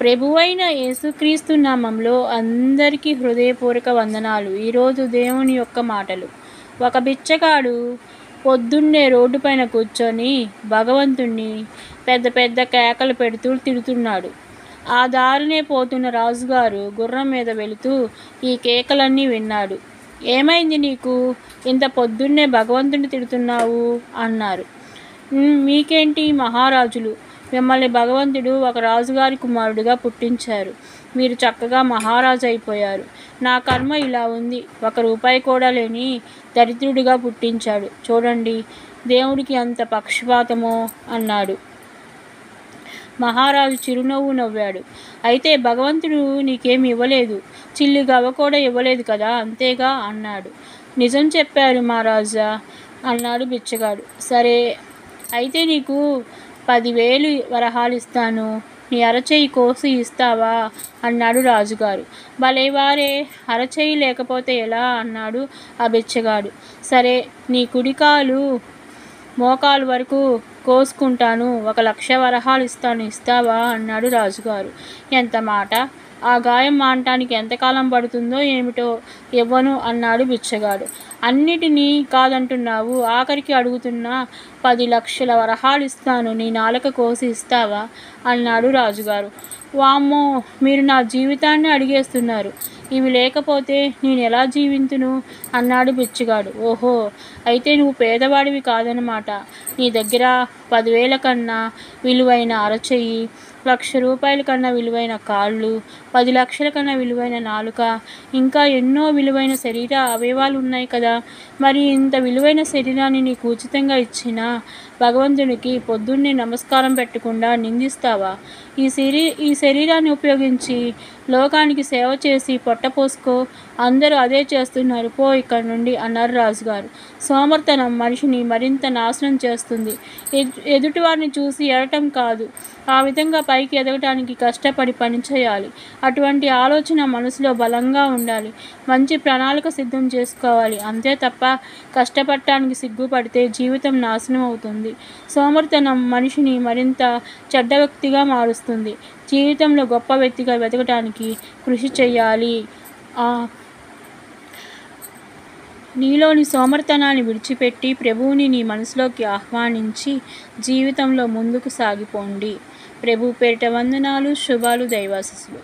ప్రభువైన యేసుక్రీస్తు నామంలో అందరికీ హృదయపూర్వక వందనాలు. ఈరోజు దేవుని యొక్క మాటలు. ఒక బిచ్చగాడు పొద్దున్నే రోడ్డు పైన కూర్చొని భగవంతుణ్ణి పెద్ద పెద్ద కేకలు పెడుతూ తిడుతున్నాడు. ఆ దారినే పోతున్న రాజుగారు గుర్రం మీద వెళుతూ ఈ కేకలన్నీ విన్నాడు. ఏమైంది నీకు? ఇంత పొద్దున్నే భగవంతుని తిడుతున్నావు అన్నారు. మీకేంటి మహారాజులు, మిమ్మల్ని భగవంతుడు ఒక రాజుగారి కుమారుడిగా పుట్టించారు. మీరు చక్కగా మహారాజు అయిపోయారు. నా కర్మ ఇలా ఉంది. 1 రూపాయి కూడా లేని దరిద్రుడిగా పుట్టించాడు. చూడండి దేవుడికి అంత పక్షపాతమో అన్నాడు. మహారాజు చిరునవ్వు నవ్వాడు. అయితే భగవంతుడు నీకేమి ఇవ్వలేదు, చిల్లి గవ్వ కూడా ఇవ్వలేదు కదా, అంతేగా అన్నాడు. నిజం చెప్పారు మహారాజా అన్నాడు బిచ్చగాడు. సరే అయితే నీకు 10,000 వరహాలు ఇస్తాను, నీ అరచేయి కోసి ఇస్తావా అన్నాడు రాజుగారు. భలేవారే, అరచేయి లేకపోతే ఎలా అన్నాడు ఆ బిచ్చగాడు. సరే నీ కుడికాలు మోకాలు వరకు కోసుకుంటాను, 1,00,000 వరహాలు ఇస్తాను, ఇస్తావా అన్నాడు రాజుగారు. ఎంత మాట! ఆ గాయం మానటానికి ఎంతకాలం పడుతుందో ఏమిటో. ఇవ్వను అన్నాడు బిచ్చగాడు. అన్నిటినీ కాదంటున్నావు, ఆఖరికి అడుగుతున్నా 10,00,000 వరహాలు ఇస్తాను, నీ నాలుక కోసి ఇస్తావా అన్నాడు రాజుగారు. వామ్మో, మీరు నా జీవితాన్ని అడిగేస్తున్నారు. ఇవి లేకపోతే నేను ఎలా జీవింతును అన్నాడు బిచ్చగాడు. ఓహో, అయితే నువ్వు పేదవాడివి కాదనమాట. నీ దగ్గర 10,000 కన్నా విలువైన అరచెయ్యి, 1,00,000 రూపాయల కన్నా విలువైన కాళ్ళు, 10 లక్షల కన్నా విలువైన నాలుక, ఇంకా ఎన్నో విలువైన శరీర అవయవాలు ఉన్నాయి కదా. మరి ఇంత విలువైన శరీరాన్ని నీకు ఉచితంగా ఇచ్చిన భగవంతునికి పొద్దున్నే నమస్కారం పెట్టకుండా నిందిస్తావా? ఈ శరీరాన్ని ఉపయోగించి లోకానికి సేవ చేసి పొట్టపోసుకో. అందరూ అదే చేస్తున్నారు, పో ఇక్కడి నుండి అన్నారు రాజుగారు. సోమర్తనం మనిషిని మరింత నాశనం చేస్తుంది. ఎదుటివారిని చూసి ఎడటం కాదు, ఆ విధంగా పైకి ఎదగటానికి కష్టపడి పనిచేయాలి. అటువంటి ఆలోచన మనసులో బలంగా ఉండాలి. మంచి ప్రణాళిక సిద్ధం చేసుకోవాలి. అంతే తప్ప కష్టపడటానికి సిగ్గుపడితే జీవితం నాశనం అవుతుంది. సోమర్తనం మనిషిని మరింత చెడ్డ వ్యక్తిగా మారుస్తుంది. జీవితంలో గొప్ప వ్యక్తిగా వెతకటానికి కృషి చేయాలి. నీలోని సోమర్తనాన్ని విడిచిపెట్టి ప్రభువుని నీ మనసులోకి ఆహ్వానించి జీవితంలో ముందుకు సాగిపోండి. ప్రభు పేరిట వందనాలు, శుభాలు, దైవాశీస్సులు.